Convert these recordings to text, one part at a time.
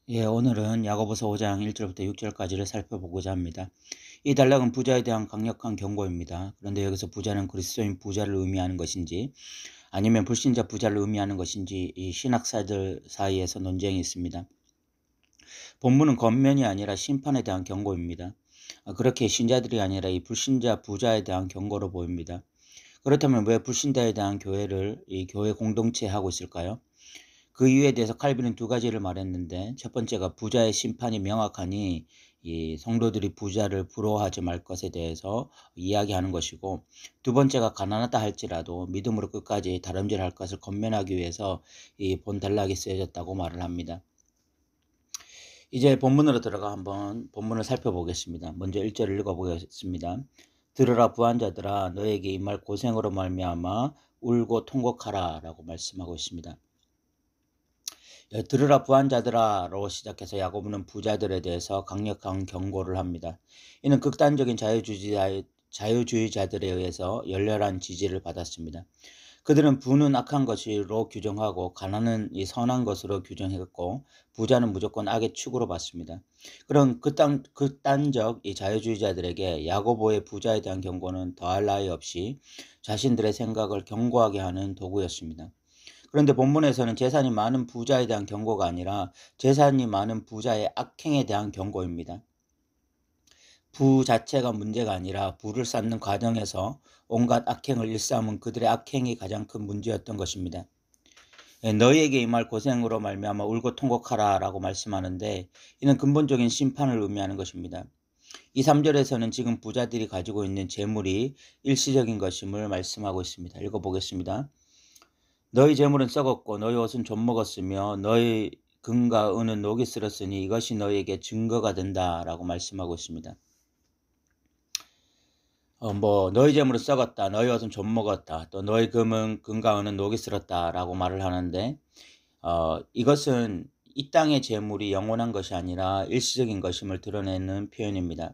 오늘은 야고보서 5장 1절부터 6절까지를 살펴보고자 합니다. 이 단락은 부자에 대한 강력한 경고입니다. 그런데 여기서 부자는 그리스도인 부자를 의미하는 것인지 아니면 불신자 부자를 의미하는 것인지 이 신학사들 사이에서 논쟁이 있습니다. 본문은 권면이 아니라 심판에 대한 경고입니다. 그렇게 신자들이 아니라 이 불신자 부자에 대한 경고로 보입니다. 그렇다면 왜 불신자에 대한 교회를 이 교회 공동체에 하고 있을까요? 그 이유에 대해서 칼빈은 두 가지를 말했는데, 첫 번째가 부자의 심판이 명확하니 이 성도들이 부자를 부러워하지 말 것에 대해서 이야기하는 것이고, 두 번째가 가난하다 할지라도 믿음으로 끝까지 다름질할 것을 권면하기 위해서 이 본단락이 쓰여졌다고 말을 합니다. 이제 본문으로 들어가 한번 본문을 살펴보겠습니다. 먼저 1절을 읽어보겠습니다. 들으라 부한자들아, 너에게 이 말 고생으로 말미암아 울고 통곡하라 라고 말씀하고 있습니다. 들으라 부한자들아로 시작해서 야고보는 부자들에 대해서 강력한 경고를 합니다. 이는 극단적인 자유주의자들에 의해서 열렬한 지지를 받았습니다. 그들은 부는 악한 것으로 규정하고 가난은 선한 것으로 규정했고 부자는 무조건 악의 축으로 봤습니다. 그런 극단적 자유주의자들에게 야고보의 부자에 대한 경고는 더할 나위 없이 자신들의 생각을 견고하게 하는 도구였습니다. 그런데 본문에서는 재산이 많은 부자에 대한 경고가 아니라 재산이 많은 부자의 악행에 대한 경고입니다. 부 자체가 문제가 아니라 부를 쌓는 과정에서 온갖 악행을 일삼은 그들의 악행이 가장 큰 문제였던 것입니다. 너희에게 이 말 고생으로 말미암아 울고 통곡하라 라고 말씀하는데, 이는 근본적인 심판을 의미하는 것입니다. 이 3절에서는 지금 부자들이 가지고 있는 재물이 일시적인 것임을 말씀하고 있습니다. 읽어보겠습니다. 너희 재물은 썩었고 너희 옷은 좀먹었으며 너희 금과 은은 녹이 슬었으니 이것이 너희에게 증거가 된다 라고 말씀하고 있습니다. 너희 재물은 썩었다, 너희 옷은 좀먹었다, 또 너희 금과 은은 녹이 슬었다 라고 말을 하는데, 이것은 이 땅의 재물이 영원한 것이 아니라 일시적인 것임을 드러내는 표현입니다.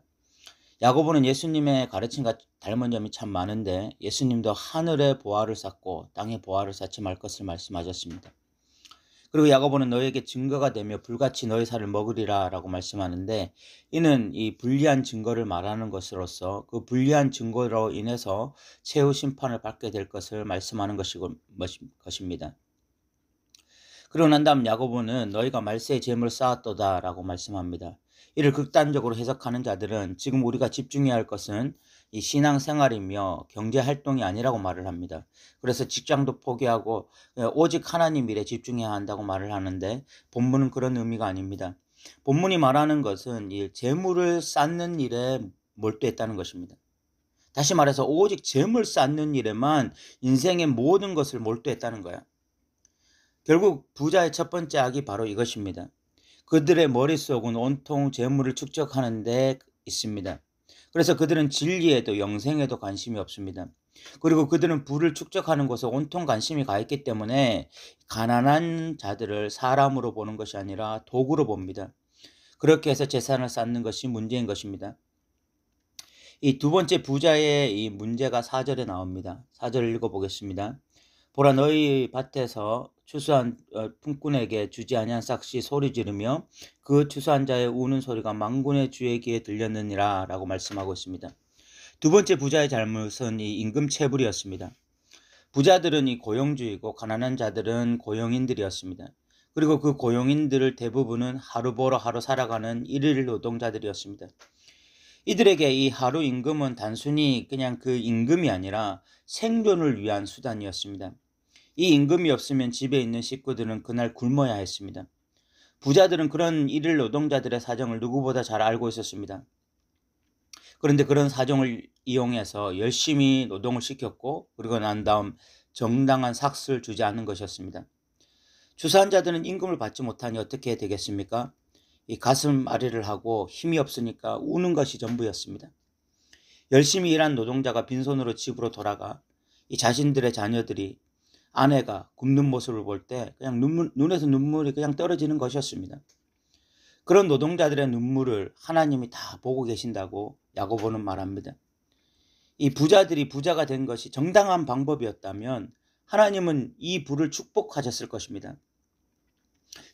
야고보는 예수님의 가르침과 닮은 점이 참 많은데, 예수님도 하늘의 보화를 쌓고 땅의 보화를 쌓지 말 것을 말씀하셨습니다. 그리고 야고보는 너에게 증거가 되며 불같이 너희 살을 먹으리라 라고 말씀하는데, 이는 이 불리한 증거를 말하는 것으로서 그 불리한 증거로 인해서 최후 심판을 받게 될 것을 말씀하는 것입니다. 그러고 난 다음 야고보는 너희가 말세의 재물을 쌓았도다 라고 말씀합니다. 이를 극단적으로 해석하는 자들은 지금 우리가 집중해야 할 것은 이 신앙생활이며 경제활동이 아니라고 말을 합니다. 그래서 직장도 포기하고 오직 하나님 일에 집중해야 한다고 말을 하는데, 본문은 그런 의미가 아닙니다. 본문이 말하는 것은 이 재물을 쌓는 일에 몰두했다는 것입니다. 다시 말해서 오직 재물 쌓는 일에만 인생의 모든 것을 몰두했다는 거야. 결국 부자의 첫 번째 악이 바로 이것입니다. 그들의 머릿속은 온통 재물을 축적하는 데 있습니다. 그래서 그들은 진리에도 영생에도 관심이 없습니다. 그리고 그들은 부를 축적하는 것에 온통 관심이 가 있기 때문에 가난한 자들을 사람으로 보는 것이 아니라 도구로 봅니다. 그렇게 해서 재산을 쌓는 것이 문제인 것입니다. 이 두 번째 부자의 이 문제가 4절에 나옵니다. 4절을 읽어보겠습니다. 보라, 너희 밭에서 추수한 품꾼에게 주지 아니한 삭시 소리 지르며 그 추수한 자의 우는 소리가 만군의 주의 귀에 들렸느니라 라고 말씀하고 있습니다. 두 번째 부자의 잘못은 이 임금 체불이었습니다. 부자들은 이 고용주이고 가난한 자들은 고용인들이었습니다. 그리고 그 고용인들을 대부분은 하루 벌어 하루 살아가는 일일 노동자들이었습니다. 이들에게 이 하루 임금은 단순히 그냥 그 임금이 아니라 생존을 위한 수단이었습니다. 이 임금이 없으면 집에 있는 식구들은 그날 굶어야 했습니다. 부자들은 그런 일일 노동자들의 사정을 누구보다 잘 알고 있었습니다. 그런데 그런 사정을 이용해서 열심히 노동을 시켰고, 그리고 난 다음 정당한 삭스를 주지 않는 것이었습니다. 추수한 자들은 임금을 받지 못하니 어떻게 되겠습니까? 이 가슴 아리를 하고 힘이 없으니까 우는 것이 전부였습니다. 열심히 일한 노동자가 빈손으로 집으로 돌아가 이 자신들의 자녀들이, 아내가 굶는 모습을 볼 때 그냥 눈에서 눈물이 그냥 떨어지는 것이었습니다. 그런 노동자들의 눈물을 하나님이 다 보고 계신다고 야고보는 말합니다. 이 부자들이 부자가 된 것이 정당한 방법이었다면 하나님은 이 부를 축복하셨을 것입니다.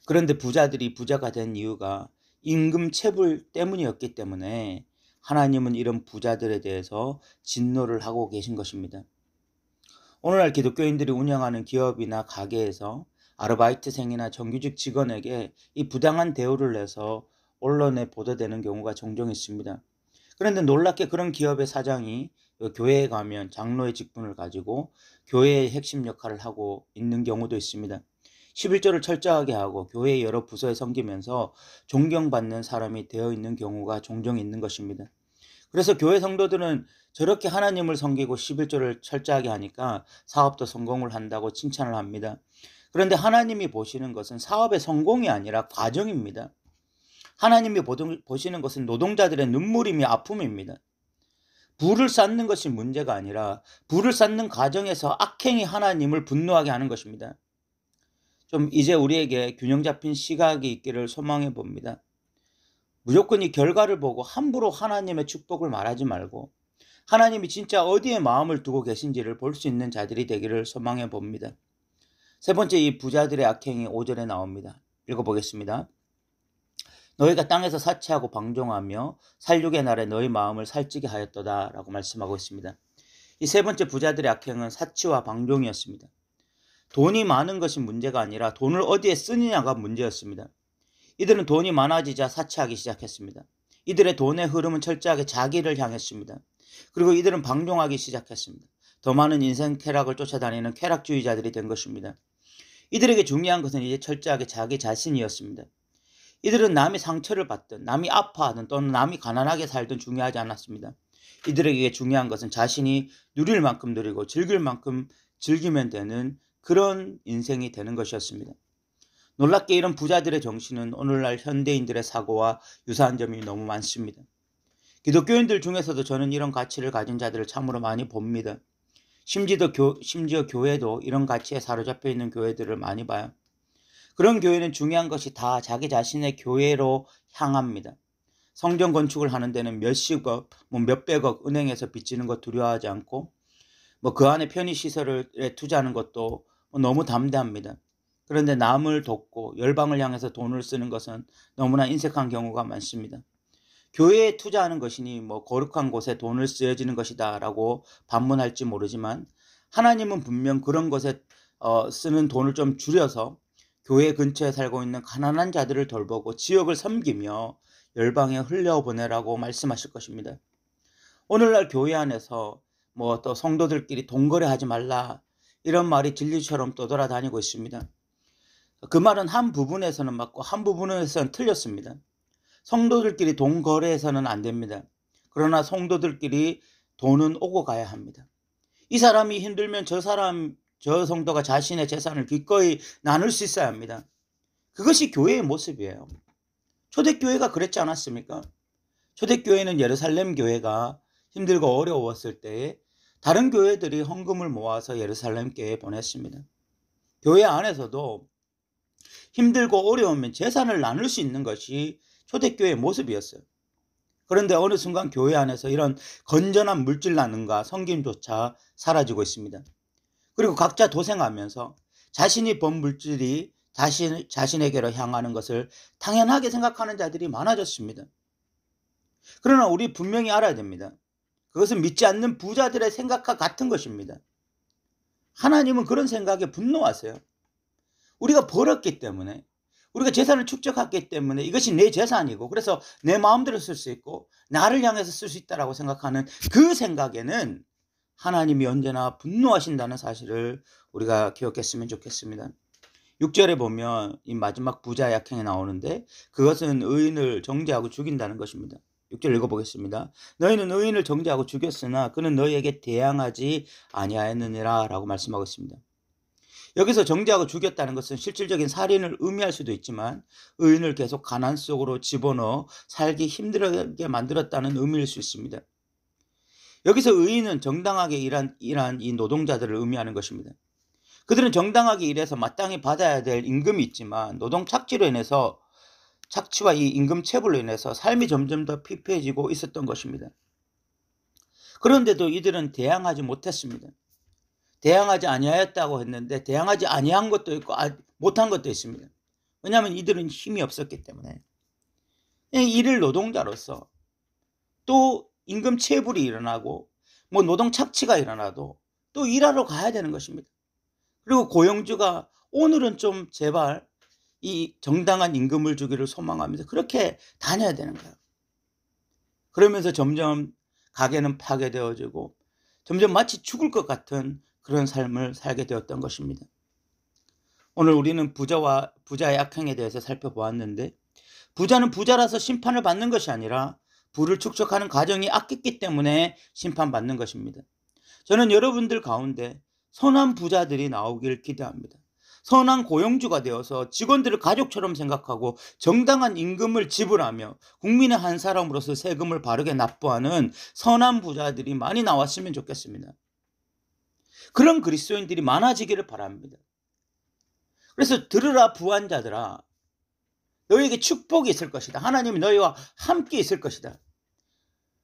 그런데 부자들이 부자가 된 이유가 임금 체불 때문이었기 때문에 하나님은 이런 부자들에 대해서 진노를 하고 계신 것입니다. 오늘날 기독교인들이 운영하는 기업이나 가게에서 아르바이트생이나 정규직 직원에게 이 부당한 대우를 내서 언론에 보도되는 경우가 종종 있습니다. 그런데 놀랍게 그런 기업의 사장이 교회에 가면 장로의 직분을 가지고 교회의 핵심 역할을 하고 있는 경우도 있습니다. 11조를 철저하게 하고 교회의 여러 부서에 섬기면서 존경받는 사람이 되어 있는 경우가 종종 있는 것입니다. 그래서 교회 성도들은 저렇게 하나님을 섬기고 11조를 철저하게 하니까 사업도 성공을 한다고 칭찬을 합니다. 그런데 하나님이 보시는 것은 사업의 성공이 아니라 과정입니다. 하나님이 보시는 것은 노동자들의 눈물이며 아픔입니다. 부를 쌓는 것이 문제가 아니라 부를 쌓는 과정에서 악행이 하나님을 분노하게 하는 것입니다. 좀 이제 우리에게 균형 잡힌 시각이 있기를 소망해 봅니다. 무조건 이 결과를 보고 함부로 하나님의 축복을 말하지 말고 하나님이 진짜 어디에 마음을 두고 계신지를 볼 수 있는 자들이 되기를 소망해 봅니다. 세 번째, 이 부자들의 악행이 5절에 나옵니다. 읽어보겠습니다. 너희가 땅에서 사치하고 방종하며 살육의 날에 너희 마음을 살찌게 하였도다 라고 말씀하고 있습니다. 이 세 번째 부자들의 악행은 사치와 방종이었습니다. 돈이 많은 것이 문제가 아니라 돈을 어디에 쓰느냐가 문제였습니다. 이들은 돈이 많아지자 사치하기 시작했습니다. 이들의 돈의 흐름은 철저하게 자기를 향했습니다. 그리고 이들은 방종하기 시작했습니다. 더 많은 인생 쾌락을 쫓아다니는 쾌락주의자들이 된 것입니다. 이들에게 중요한 것은 이제 철저하게 자기 자신이었습니다. 이들은 남이 상처를 받든 남이 아파하든 또는 남이 가난하게 살든 중요하지 않았습니다. 이들에게 중요한 것은 자신이 누릴 만큼 누리고 즐길 만큼 즐기면 되는 그런 인생이 되는 것이었습니다. 놀랍게 이런 부자들의 정신은 오늘날 현대인들의 사고와 유사한 점이 너무 많습니다. 기독교인들 중에서도 저는 이런 가치를 가진 자들을 참으로 많이 봅니다. 심지어 교회도 이런 가치에 사로잡혀 있는 교회들을 많이 봐요. 그런 교회는 중요한 것이 다 자기 자신의 교회로 향합니다. 성전 건축을 하는 데는 몇십억, 몇백억 은행에서 빚지는 것 두려워하지 않고 그 안에 편의시설에 투자하는 것도 너무 담대합니다. 그런데 남을 돕고 열방을 향해서 돈을 쓰는 것은 너무나 인색한 경우가 많습니다. 교회에 투자하는 것이니 거룩한 곳에 돈을 쓰여지는 것이다 라고 반문할지 모르지만 하나님은 분명 그런 것에 쓰는 돈을 좀 줄여서 교회 근처에 살고 있는 가난한 자들을 돌보고 지역을 섬기며 열방에 흘려보내라고 말씀하실 것입니다. 오늘날 교회 안에서 또 성도들끼리 돈거래하지 말라 이런 말이 진리처럼 떠돌아다니고 있습니다. 그 말은 한 부분에서는 맞고 한 부분에서는 틀렸습니다. 성도들끼리 돈 거래해서는 안 됩니다. 그러나 성도들끼리 돈은 오고 가야 합니다. 이 사람이 힘들면 저 성도가 자신의 재산을 기꺼이 나눌 수 있어야 합니다. 그것이 교회의 모습이에요. 초대교회가 그랬지 않았습니까? 초대교회는 예루살렘 교회가 힘들고 어려웠을 때에 다른 교회들이 헌금을 모아서 예루살렘 교회에 보냈습니다. 교회 안에서도 힘들고 어려우면 재산을 나눌 수 있는 것이 초대교회의 모습이었어요. 그런데 어느 순간 교회 안에서 이런 건전한 물질 나눔과 섬김조차 사라지고 있습니다. 그리고 각자 도생하면서 자신이 번 물질이 자신에게로 향하는 것을 당연하게 생각하는 자들이 많아졌습니다. 그러나 우리 분명히 알아야 됩니다. 그것은 믿지 않는 부자들의 생각과 같은 것입니다. 하나님은 그런 생각에 분노하세요. 우리가 벌었기 때문에 우리가 재산을 축적했기 때문에 이것이 내 재산이고 그래서 내 마음대로 쓸 수 있고 나를 향해서 쓸 수 있다고 생각하는 그 생각에는 하나님이 언제나 분노하신다는 사실을 우리가 기억했으면 좋겠습니다. 6절에 보면 이 마지막 부자의 악행이 나오는데 그것은 의인을 정죄하고 죽인다는 것입니다. 6절 읽어보겠습니다. 너희는 의인을 정죄하고 죽였으나 그는 너희에게 대항하지 아니하였느니라 라고 말씀하고 있습니다. 여기서 정죄하고 죽였다는 것은 실질적인 살인을 의미할 수도 있지만 의인을 계속 가난 속으로 집어넣어 살기 힘들게 만들었다는 의미일 수 있습니다. 여기서 의인은 정당하게 일한 이 노동자들을 의미하는 것입니다. 그들은 정당하게 일해서 마땅히 받아야 될 임금이 있지만 노동 착취와 이 임금 체불로 인해서 삶이 점점 더 피폐해지고 있었던 것입니다. 그런데도 이들은 대항하지 못했습니다. 대항하지 아니하였다고 했는데 대항하지 아니한 것도 있고 못한 것도 있습니다. 왜냐하면 이들은 힘이 없었기 때문에. 그냥 일일 노동자로서 또 임금 체불이 일어나고 뭐 노동 착취가 일어나도 또 일하러 가야 되는 것입니다. 그리고 고용주가 오늘은 좀 제발 이 정당한 임금을 주기를 소망하면서 그렇게 다녀야 되는 거예요. 그러면서 점점 가게는 파괴되어지고 점점 마치 죽을 것 같은 그런 삶을 살게 되었던 것입니다. 오늘 우리는 부자의 악행에 대해서 살펴보았는데, 부자는 부자라서 심판을 받는 것이 아니라 부를 축적하는 과정이 악했기 때문에 심판받는 것입니다. 저는 여러분들 가운데 선한 부자들이 나오길 기대합니다. 선한 고용주가 되어서 직원들을 가족처럼 생각하고 정당한 임금을 지불하며 국민의 한 사람으로서 세금을 바르게 납부하는 선한 부자들이 많이 나왔으면 좋겠습니다. 그런 그리스도인들이 많아지기를 바랍니다. 그래서 들으라 부한자들아, 너희에게 축복이 있을 것이다. 하나님이 너희와 함께 있을 것이다.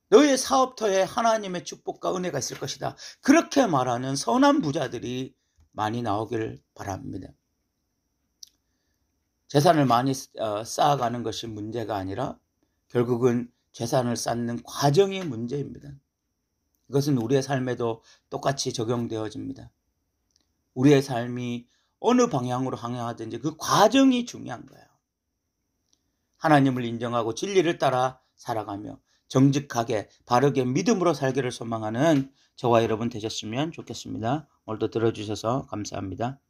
너희의 사업터에 하나님의 축복과 은혜가 있을 것이다. 그렇게 말하는 선한 부자들이 많이 나오기를 바랍니다. 재산을 많이 쌓아가는 것이 문제가 아니라 결국은 재산을 쌓는 과정이 문제입니다. 이것은 우리의 삶에도 똑같이 적용되어집니다. 우리의 삶이 어느 방향으로 향하든지 그 과정이 중요한 거예요. 하나님을 인정하고 진리를 따라 살아가며 정직하게 바르게 믿음으로 살기를 소망하는 저와 여러분 되셨으면 좋겠습니다. 오늘도 들어주셔서 감사합니다.